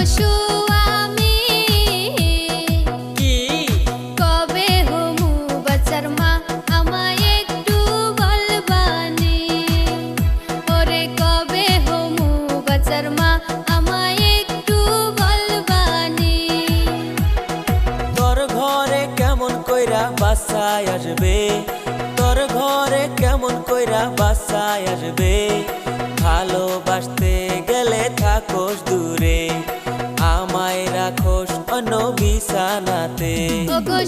স্বামী কি কবে হমু বাচ্চার মা আমায় একটু বলবানি ওরে কবে হমু বাচ্চার মা আমায় একটু বলবানি তোর ঘরে কেমন কইরা বাসায় আসবে তোর ঘরে কেমন কইরা বাসায় আসবে ভালোবাসতে গেলে থাকোস দূরে আমায় রাখোস অন্য বিছানাতে ওগো